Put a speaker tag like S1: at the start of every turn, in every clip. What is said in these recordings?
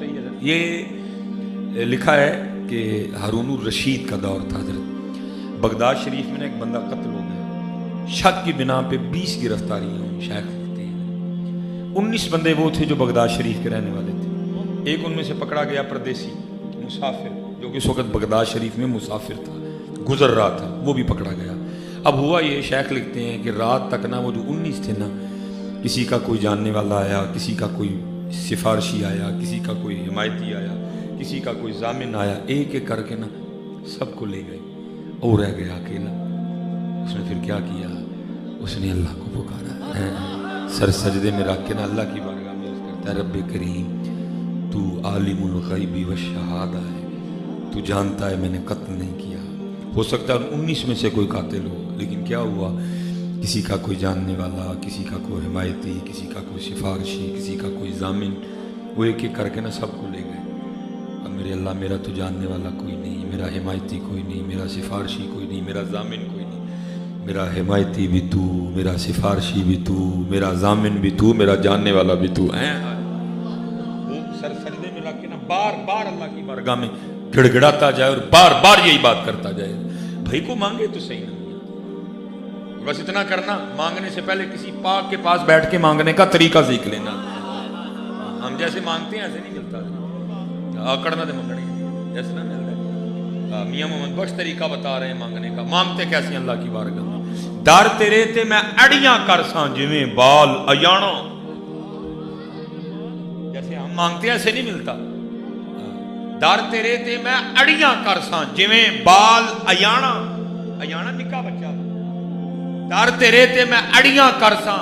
S1: صحیح ہے. یہ لکھا ہے کہ ہارون الرشید کا دور تھا حضرت. بغداد شریف میں ایک بندہ قتل ہو گیا, شک کی بنا پہ 20 گرفتاریاں ہوئی. شیخ لکھتے ہیں 19 بندے وہ تھے جو بغداد شریف کے رہنے والے تھے. ایک ان میں سے پکڑا گیا پردیسی مسافر, جو کہ اس وقت بغداد شریف میں مسافر تھا, گزر رہا تھا, وہ بھی پکڑا گیا. اب ہوا یہ, شیخ لکھتے ہیں کہ رات تک نا وہ جو 19 تھے نا, کسی کا کوئی جاننے والا آیا, کسی کا کوئی سفارشی آیا, کسی کا کوئی حمایتی آیا, کسی کا کوئی ضامن آیا, ایک ایک کر کے نا سب کو لے گئے, اور رہ گیا اکیلا. اس نے پھر کیا کیا, اس نے اللہ کو پکارا, سر سجدے میں رکھ کے نا اللہ کی بارگاہ میں عرض کرتا ہے, رب کریم تو عالم الغیب والشہادہ ہے, تو جانتا ہے میں نے قتل نہیں کیا. ہو سکتا ہے 19 میں سے کوئی قاتل ہو, لیکن کیا ہوا, کسی کا کوئی جاننے والا, کسی کا کوئی حمایتی, کسی کا کوئی سفارشی, کسی کا کوئی ضامن, وہ ایک ایک کر کے نا سب کو لے گئے. اب میرے اللہ, میرا تو جاننے والا کوئی نہیں, میرا حمایتی کوئی نہیں, میرا سفارشی کوئی نہیں, میرا ضامن کوئی نہیں, میرا حمایتی بھی تو, میرا سفارشی بھی تو, میرا ضامن بھی تو, میرا جاننے والا بھی تو. وہ سر سجدے میں رکھ کے نا بار بار اللہ کی بارگاہ میں گڑ گڑاتا جائے اور بار بار یہی بات کرتا جائے, بھائی کو مانگے تو صحیح نہیں. بس اتنا کرنا, مانگنے سے پہلے کسی پاک کے پاس بیٹھ کے مانگنے کا طریقہ سیکھ لینا. ہم جیسے مانگتے ہیں ایسے نہیں ملتا, آکڑنا دے منگنی جیسے نہ ملتا ہے. میاں محمد بخش طریقہ بتا رہے ہیں مانگنے کا. مانگتے کیسے اللہ کی بارگاہ میں, در تیرے تے میں اڑیاں کر ساں جویں بال ایانا. جیسے ہم مانگتے ہیں ایسے نہیں ملتا. در تیرے تے میں اڑیاں کر ساں جویں بال ایانا, ایانا نکا بچہ. در تیرے تے میں اڑیاں کرساں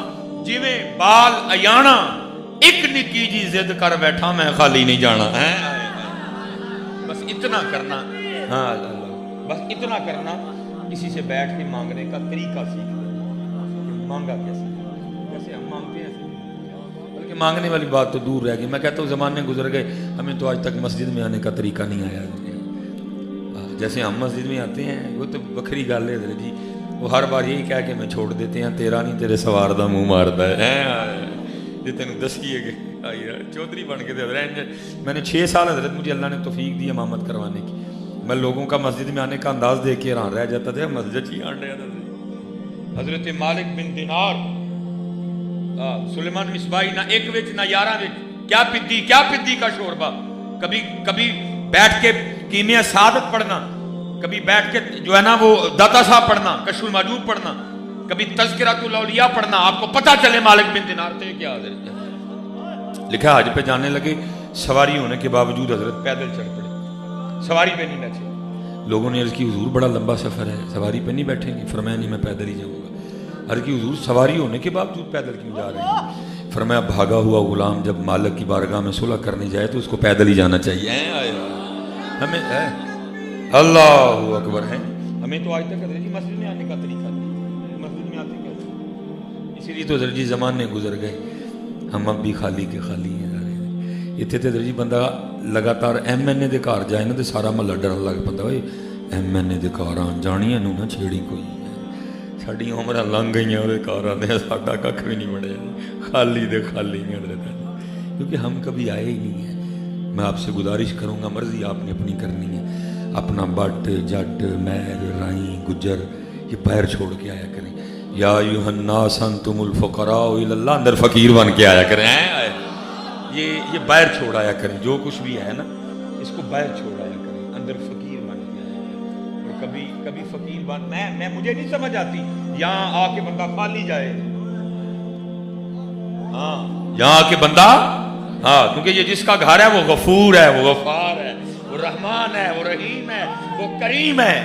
S1: جویں بال ایانا, ایک نکی جی ضد کر بیٹھا میں خالی نہیں جانا. بس اتنا کرنا, ہاں بس اتنا کرنا, کسی سے بیٹھ کے مانگنے کا طریقہ سیکھ لینا. مانگا کیسے, جیسے ہم مانگتے ہیں, بلکہ مانگنے والی بات تو دور رہ گئی. میں کہتا ہوں زمانے گزر گئے, ہمیں تو آج تک مسجد میں آنے کا طریقہ نہیں آیا. جیسے ہم مسجد میں آتے ہیں وہ تو بکھری گل ہے جی, وہ ہر بار یہی کہہ کے میں چھوڑ دیتے ہیں, تیرا نہیں تیرے سوار دا منہ ماردا ہے. یہ تینوں دسیے کہ چودھری بن کے دے. میں نے 6 سال حضرت مجھے اللہ نے توفیق دی امامت کروانے کی. میں لوگوں کا مسجد میں آنے کا انداز دیکھ کے حیران رہ جاتا تھا, مسجد ہی آن رہا تھا. حضرت مالک بن دینار, سلیمان مصباحی, نہ ایک وچ نہ 11 وچ, کیا پدی کا شوربہ. کبھی بیٹھ کے کیمیا سعادت پڑھنا, کبھی بیٹھ کے جو ہے نا وہ داتا صاحب پڑھنا, کشف الماجوب پڑھنا, کبھی تذکرۃ الاولیاء پڑھنا. آپ کو پتہ چلے مالک بن دینار تھے کیا حضرت. لکھا حج پہ جانے لگے, سواری ہونے کے باوجود حضرت پیدل چل پڑے, سواری پہ نہیں بیٹھے. لوگوں نے عرض کی حضور بڑا لمبا سفر ہے, سواری پہ نہیں بیٹھیں گے. فرمایا نہیں, میں پیدل ہی جاؤں گا. عرض کی حضور سواری ہونے کے باوجود پیدل کیوں جا رہے ہیں. فرمایا بھاگا ہوا غلام جب مالک کی بارگاہ میں صلح کرنے جائے تو اس کو پیدل ہی جانا چاہیے. ہمیں اللہ اکبر ہے, ہمیں تو آج تک حضرت جی مسجد میں آنے کا طریقہ نہیں. مسجد میں آتے کیسے, اسی لیے تو حضرت جی زمانے گزر گئے, ہم اب بھی خالی کے خالی ہیں. اتنے تو حضرت جی بندہ لگاتار ایم این اے دے گھر جائے نا تو سارا محلہ ڈرن لگ پتا, بھائی ایم این اے دے گھر جانیاں نو نہ چھیڑی کوئی, ساری عمر لنگ گئی وہ گھر آتے, ساڈا کھ بھی نہیں بنیا, خالی دے خالی ہیں حضرت, کیونکہ ہم کبھی آئے ہی نہیں ہیں. میں آپ سے گزارش کروں گا, مرضی آپ نے اپنی کرنی ہے, اپنا بٹ جٹ مہر رائیں گجر یہ پیر چھوڑ کے آیا کریں. یا ایھا الناس انتم الفقراء الی اللہ, اندر فقیر بن کے آیا کریں. یہ باہر چھوڑ آیا کریں, جو کچھ بھی ہے نا اس کو باہر چھوڑ آیا کریں, اندر فقیر بن کے آیا کریں. اور کبھی فقیر بن, میں مجھے نہیں سمجھ آتی یہاں آ کے بندہ خالی جائے. ہاں یہاں آ کے بندہ, ہاں کیونکہ یہ جس کا گھر ہے وہ غفور ہے, وہ غفار ہے, وہ رحمان ہے, وہ رحیم ہے, وہ کریم ہے,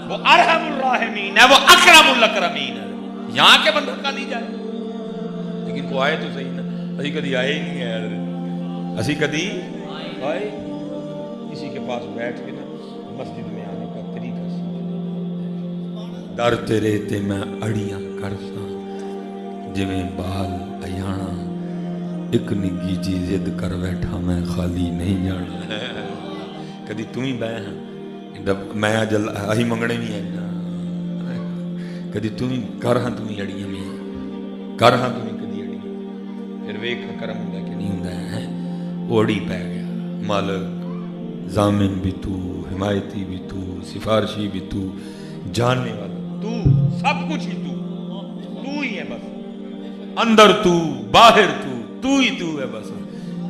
S1: وہ ارحم الراحمین ہے, وہ اکرم الاکرمین ہے. یہاں کے بندہ خالی جائے, لیکن وہ آئے تو صحیح نا. اسی کدی آئے ہی نہیں ہے, اسی کدی آئے. کسی کے پاس بیٹھ کے نا مسجد میں آنے کا طریقہ سیکھ. در تیرے تے میں اڑیاں کرساں جویں بال ایانا, ایک نگی جی ضد کر بیٹھا میں خالی نہیں جانا. کدی تم ہی بہ ہاں, میں جل اہی منگنے بھی ہیں, کدی تم ہی کر ہاں, تم ہی اڑیاں میں کر ہاں, تم ہی کدی اڑیاں. پھر ویکھ کرم ہوندا کہ نہیں ہوندا ہے, اوڑی پہ گیا. मालिक, जामिन भी तू, हिमायती भी तू, सिफारशी भी तू, जानने वाला तू, सब कुछ ही तू ही है बस, अंदर तू बाहर तू ही तू है बस।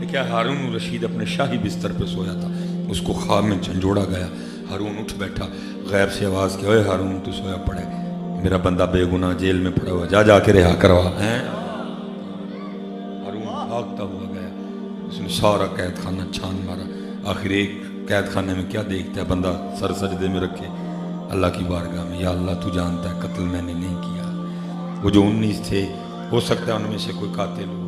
S1: क्या हारून रशीद अपने शाही बिस्तर पे सोया था, उसको ख्वाब में झंझोड़ा गया। हारून उठ बैठा, गैब से आवाज़ की, ओए हारून तू सोया पड़े, मेरा बंदा बेगुनाह जेल में पड़ा हुआ, जा के रिहा करवा। हैं हारून भागता हुआ गया, उसने सारा कैद खाना छान मारा। आखिर एक कैद खाने में क्या देखता है बंदा, सर सजदे में रखे अल्लाह की बारगाह में, या अल्लाह तू जानता है कत्ल मैंने नहीं किया। वो जो 19 थे, हो सकता है उनमें से कोई कातिल हो,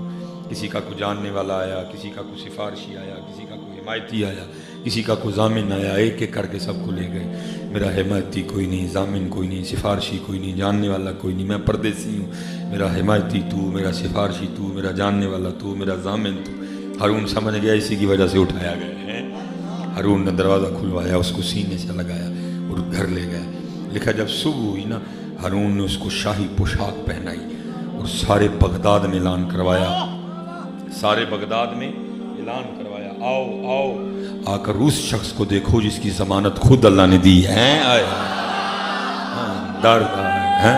S1: किसी का कोई जानने वाला आया, किसी का कोई सिफारशी आया, किसी का कोई हिमायती आया, किसी का कोई जामिन आया, एक एक करके सबको ले गए। मेरा हिमायती कोई नहीं, जामिन कोई नहीं, सिफारशी कोई नहीं, जानने वाला कोई नहीं, मैं परदेसी हूँ, मेरा हिमायती तू, मेरा सिफारशी तू, मेरा जानने वाला तू, मेरा जामिन तू। हारून समझ गया इसी की वजह से उठाया गया है। हारून ने दरवाज़ा खुलवाया, उसको सीने से लगाया और घर ले गया। लिखा जब सुबह हुई ना, हारून ने उसको शाही पोशाक पहनाई और सारे बगदाद में ऐलान करवाया, सारे बगदाद में ऐलान करवाया, आओ आओ आकर उस शख्स को देखो जिसकी जमानत खुद अल्लाह ने दी है। दर्द है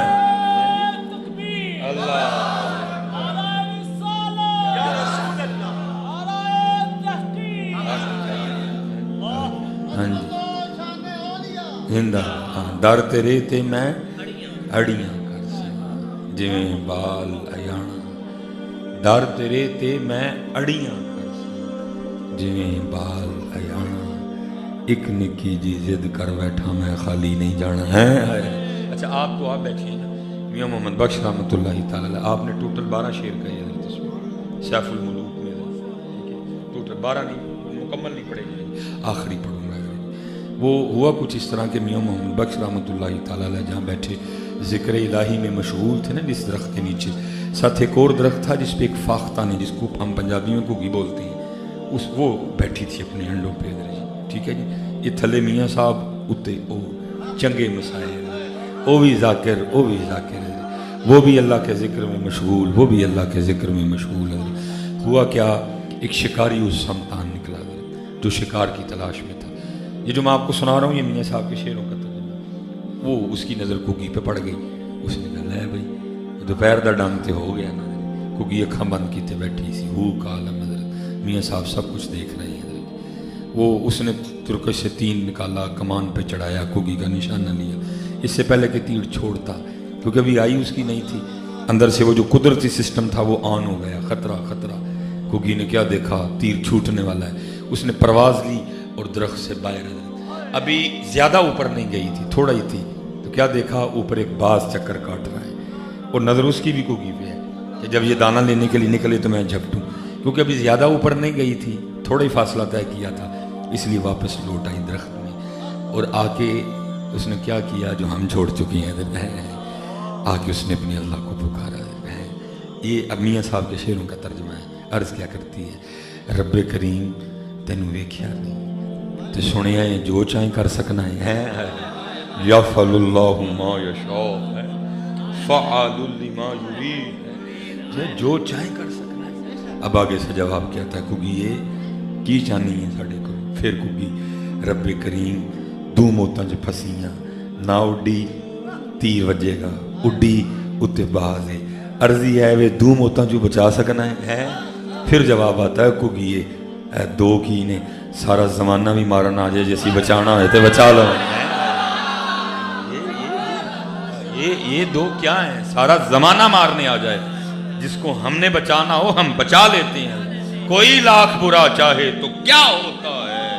S1: अल्लाह। हाँ जी हिंदा दर तेरे ते मैं अड़ियां कर सी, जिवें बाल अयाना, दर तेरे ते मैं अड़ियां कर सी, जिवें बाल अयाना, एक निकी जी जिद कर बैठा मैं खाली नहीं जाना है। अच्छा आप तो आप बैठिए ना, मियां मोहम्मद बख्श रहमतुल्लाहि ताला, आपने टोटल 12 शेर कहे हैं सैफुल मुलूक में, ठीक है, टोटल 12 नहीं, मुकम्मल नहीं पड़ेगी, आखिरी पढ़ूंगा। वो हुआ कुछ इस तरह के मियां मोहम्मद बख्श रहमतुल्लाहि ताला जहाँ बैठे ज़िक्र इलाही में मशगूल थे ना, जिस दरख्त के नीचे, साथ एक और दरख्त था जिस पे एक फाख्ता ने, जिसको हम पंजाबी में घुगी बोलते हैं, उस वो बैठी थी अपने अंडों पे, ठीक है जी। ये थले मियाँ साहब उत्ते ओ चंगे मसाइल, वो भी जाकिर, वो भी जाकिर, वो भी अल्लाह के ज़िक्र में मशगूल, वो भी अल्लाह के ज़िक्र में मशगूल है। हुआ क्या, एक शिकारी उस समतान निकला जो शिकार की तलाश में था। ये जो मैं आपको सुना रहा हूँ ये मियाँ साहब के शेरों का तर्जुमा, वो उसकी नज़र कुगी पे पड़ गई। उसने कहा है भाई दोपहर का डंग तो हो गया ना, कुगी अखा बंद की बैठी सी, हू कालम हजरत, मियाँ साहब सब कुछ देख रहे हैं। वो उसने तुर्कश से तीर निकाला, कमान पे चढ़ाया, कुगी का निशाना लिया, इससे पहले कि तीर छोड़ता, क्योंकि अभी आई उसकी नहीं थी, अंदर से वो जो कुदरती सिस्टम था वो ऑन हो गया, खतरा खतरा। कुगी ने क्या देखा, तीर छूटने वाला है, उसने परवाज़ ली और दरख्त से बाहर, अभी ज़्यादा ऊपर नहीं गई थी, थोड़ा ही थी, तो क्या देखा, ऊपर एक बाज चक्कर काट रहा है और नज़र उसकी भी कुगी पे है कि जब ये दाना लेने के लिए निकले तो मैं झपटूँ, क्योंकि अभी ज़्यादा ऊपर नहीं गई थी, थोड़ा ही फासला तय किया था, इसलिए वापस लौट आई दरख्त में। और आके उसने क्या किया जो हम छोड़ चुके हैं, आके उसने अपने अल्लाह को पुकारा है। ये अब मियाँ साहब के शेरों का तर्जुमा है। अर्ज़ क्या करती है, रब्बे करीम तेनू वेख्या नहीं ते सुनिया है, जो चाहे कर सकना है, यफ़अलुल्लाहु मा यशा है, फ़अलुल लिमा युरीद है, जो चाहे कर सकना है। अब आगे से जवाब क्या था, कुगी ये की चाहनी है साढ़े को, फिर कुगी रब्बे करीम दू मौतां च फसियां, ना उड्डी तीर वजेगा, उड्डी उत्ते बाज है, अर्जी है वे दू मौतां चू बचा सकना है। फिर जवाब आता है कुगी ये दो की ने, सारा जमाना भी मारन आ जाए जैसी बचाना है तो बचा लो। ये दो क्या है, सारा जमाना मारने आ जाए, जिसको हमने बचाना हो हम बचा लेते हैं। कोई लाख बुरा चाहे तो क्या होता है,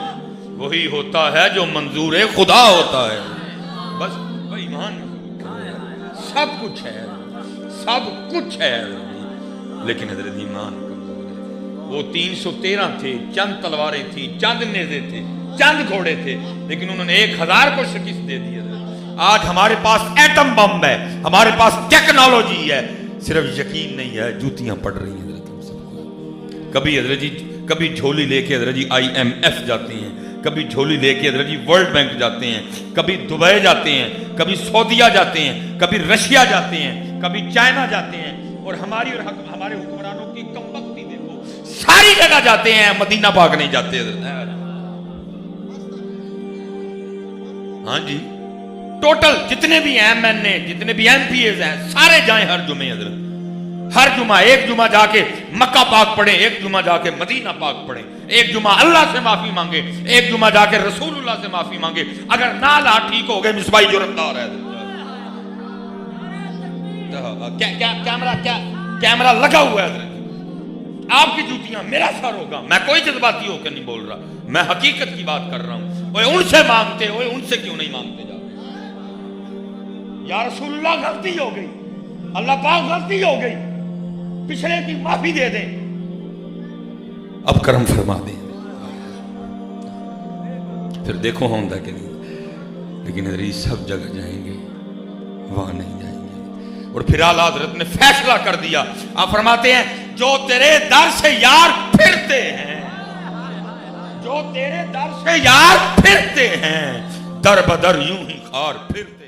S1: वही होता है जो मंजूर खुदा होता है। बस ईमान सब कुछ है, सब कुछ है, लेकिन हजरत ईमान कमजोर है। वो 313 थे, चंद तलवारें थी, चंद नेज़े थे, चंद घोड़े थे, लेकिन उन्होंने 1000 को शिकस्त दे दी। आज हमारे पास एटम बम है, हमारे पास टेक्नोलॉजी है, सिर्फ यकीन नहीं है, जूतियां पड़ रही हैं हजरत हम सबको। कभी हजरत जी कभी झोली लेके हजरत जी IMF जाते हैं, कभी झोली लेके हजरत जी वर्ल्ड बैंक जाते हैं, कभी दुबई जाते हैं, कभी सऊदीया जाते हैं, कभी रशिया जाते हैं, कभी चाइना जाते हैं, और हमारे हुक्मरानों की कमबख्ती देखो, सारी जगह जाते हैं, मदीना पाक नहीं जाते हजरत। हाँ जी, टोटल जितने भी एमएनए, जितने भी एमपीएस हैं, सारे जाएं हर जुमे हजरत, हर जुमा। एक जुमा जाके मक्का पाक पढ़े, एक जुमा जाके मदीना पाक पढ़े, एक जुमा अल्लाह से माफी मांगे, एक जुमा जाके रसूलुल्लाह से माफी मांगे। अगर ना ला ठीक हो गए मिसबाई जुर्मदार है। कैमरा लगा हुआ है, आपकी जूतियां मेरा सर होगा। मैं कोई जज्बाती होकर नहीं बोल रहा, मैं हकीकत की बात कर रहा हूं। ओए उनसे मांगते, ओए उनसे क्यों नहीं मांगते जा? या रसूलुल्लाह गलती हो गई, अल्लाह पाक गलती हो गई, पिछले की माफी दे दें, अब करम फरमा दें, फिर देखो होंदा कि नहीं। लेकिन अरे सब जगह जाएंगे, वहां नहीं जाएंगे। और फिर आला हजरत ने फैसला कर दिया। आप फरमाते हैं जो तेरे दर से यार फिरते हैं, जो तेरे दर से यार फिरते हैं, दर बदर यूं ही खार फिरते